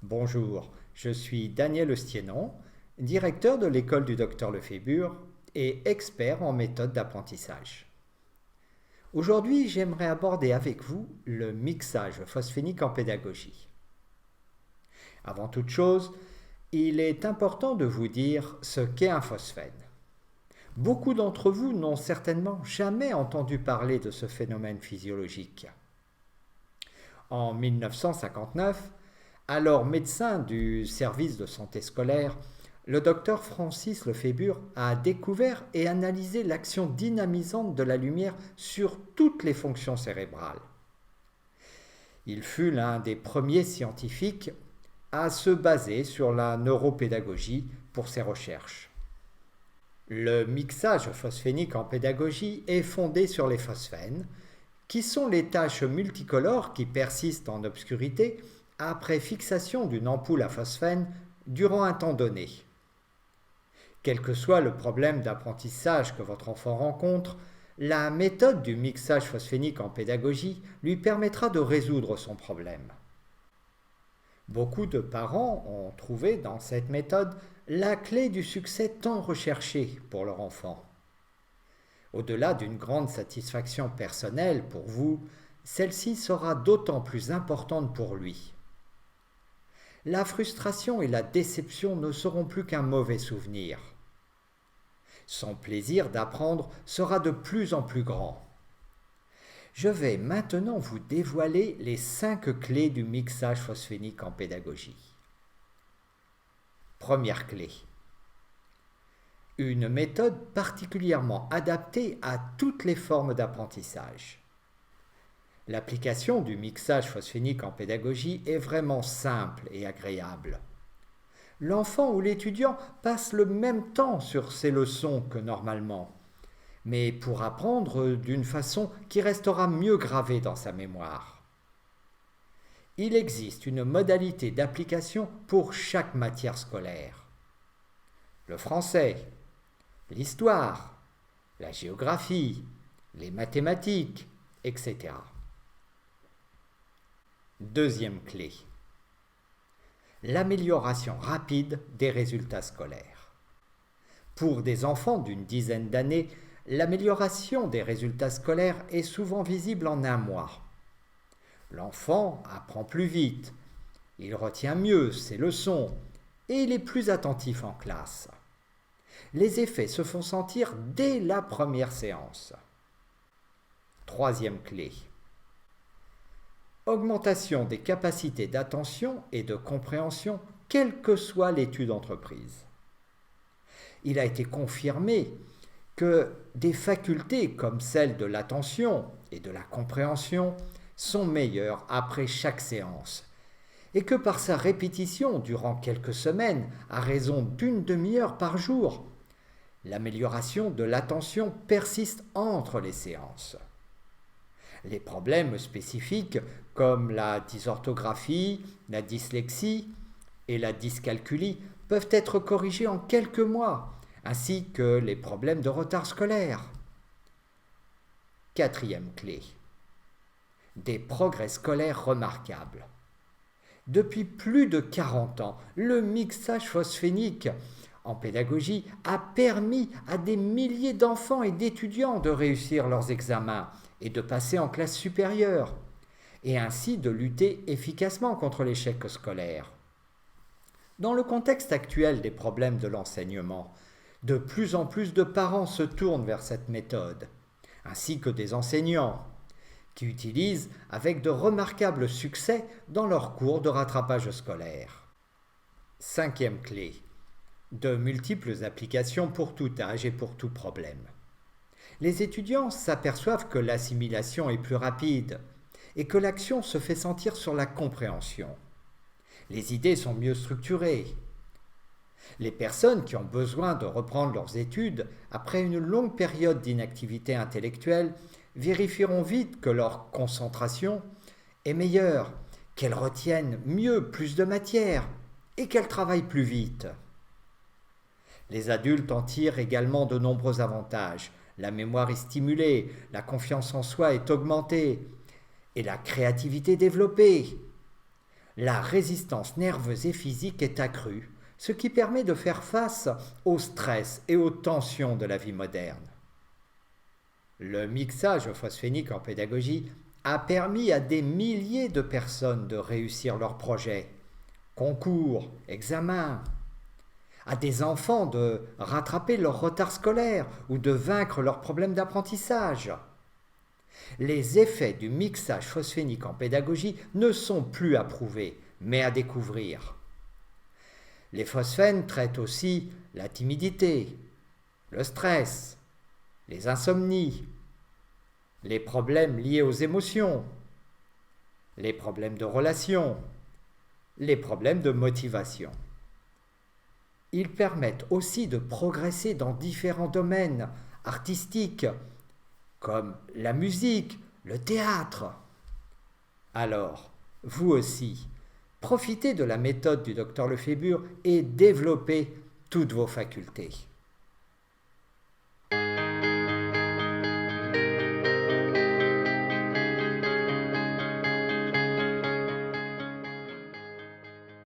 Bonjour, je suis Daniel Estiennon, directeur de l'école du Dr Lefébure et expert en méthode d'apprentissage. Aujourd'hui, j'aimerais aborder avec vous le mixage phosphénique en pédagogie. Avant toute chose, il est important de vous dire ce qu'est un phosphène. Beaucoup d'entre vous n'ont certainement jamais entendu parler de ce phénomène physiologique. En 1959, alors médecin du service de santé scolaire, le docteur Francis Lefébure a découvert et analysé l'action dynamisante de la lumière sur toutes les fonctions cérébrales. Il fut l'un des premiers scientifiques à se baser sur la neuropédagogie pour ses recherches. Le mixage phosphénique en pédagogie est fondé sur les phosphènes, qui sont les taches multicolores qui persistent en obscurité après fixation d'une ampoule à phosphène durant un temps donné. Quel que soit le problème d'apprentissage que votre enfant rencontre, la méthode du mixage phosphénique en pédagogie lui permettra de résoudre son problème. Beaucoup de parents ont trouvé dans cette méthode la clé du succès tant recherché pour leur enfant. Au-delà d'une grande satisfaction personnelle pour vous, celle-ci sera d'autant plus importante pour lui. La frustration et la déception ne seront plus qu'un mauvais souvenir. Son plaisir d'apprendre sera de plus en plus grand. Je vais maintenant vous dévoiler les 5 clés du mixage phosphénique en pédagogie. Première clé. Une méthode particulièrement adaptée à toutes les formes d'apprentissage. L'application du mixage phosphénique en pédagogie est vraiment simple et agréable. L'enfant ou l'étudiant passe le même temps sur ses leçons que normalement, mais pour apprendre d'une façon qui restera mieux gravée dans sa mémoire. Il existe une modalité d'application pour chaque matière scolaire. Le français, l'histoire, la géographie, les mathématiques, etc. Deuxième clé. L'amélioration rapide des résultats scolaires. Pour des enfants d'une dizaine d'années, l'amélioration des résultats scolaires est souvent visible en un mois. L'enfant apprend plus vite, il retient mieux ses leçons et il est plus attentif en classe. Les effets se font sentir dès la première séance. Troisième clé. Augmentation des capacités d'attention et de compréhension, quelle que soit l'étude entreprise. Il a été confirmé que des facultés comme celle de l'attention et de la compréhension sont meilleures après chaque séance et que par sa répétition durant quelques semaines à raison d'une demi-heure par jour, l'amélioration de l'attention persiste entre les séances. Les problèmes spécifiques comme la dysorthographie, la dyslexie et la dyscalculie peuvent être corrigés en quelques mois, ainsi que les problèmes de retard scolaire. Quatrième clé. Des progrès scolaires remarquables. Depuis plus de 40 ans, le mixage phosphénique en pédagogie a permis à des milliers d'enfants et d'étudiants de réussir leurs examens et de passer en classe supérieure, et ainsi de lutter efficacement contre l'échec scolaire. Dans le contexte actuel des problèmes de l'enseignement, de plus en plus de parents se tournent vers cette méthode, ainsi que des enseignants, qui utilisent avec de remarquables succès dans leurs cours de rattrapage scolaire. Cinquième clé. De multiples applications pour tout âge et pour tout problème. Les étudiants s'aperçoivent que l'assimilation est plus rapide et que l'action se fait sentir sur la compréhension. Les idées sont mieux structurées. Les personnes qui ont besoin de reprendre leurs études après une longue période d'inactivité intellectuelle vérifieront vite que leur concentration est meilleure, qu'elles retiennent mieux plus de matière et qu'elles travaillent plus vite. Les adultes en tirent également de nombreux avantages. La mémoire est stimulée, la confiance en soi est augmentée et la créativité développée. la résistance nerveuse et physique est accrue, ce qui permet de faire face au stress et aux tensions de la vie moderne. Le mixage phosphénique en pédagogie a permis à des milliers de personnes de réussir leurs projets, concours, examens, à des enfants de rattraper leur retard scolaire ou de vaincre leurs problèmes d'apprentissage. Les effets du mixage phosphénique en pédagogie ne sont plus à prouver, mais à découvrir. Les phosphènes traitent aussi la timidité, le stress, les insomnies, les problèmes liés aux émotions, les problèmes de relations, les problèmes de motivation. Ils permettent aussi de progresser dans différents domaines artistiques, comme la musique, le théâtre. Alors, vous aussi, profitez de la méthode du Dr Lefébure et développez toutes vos facultés.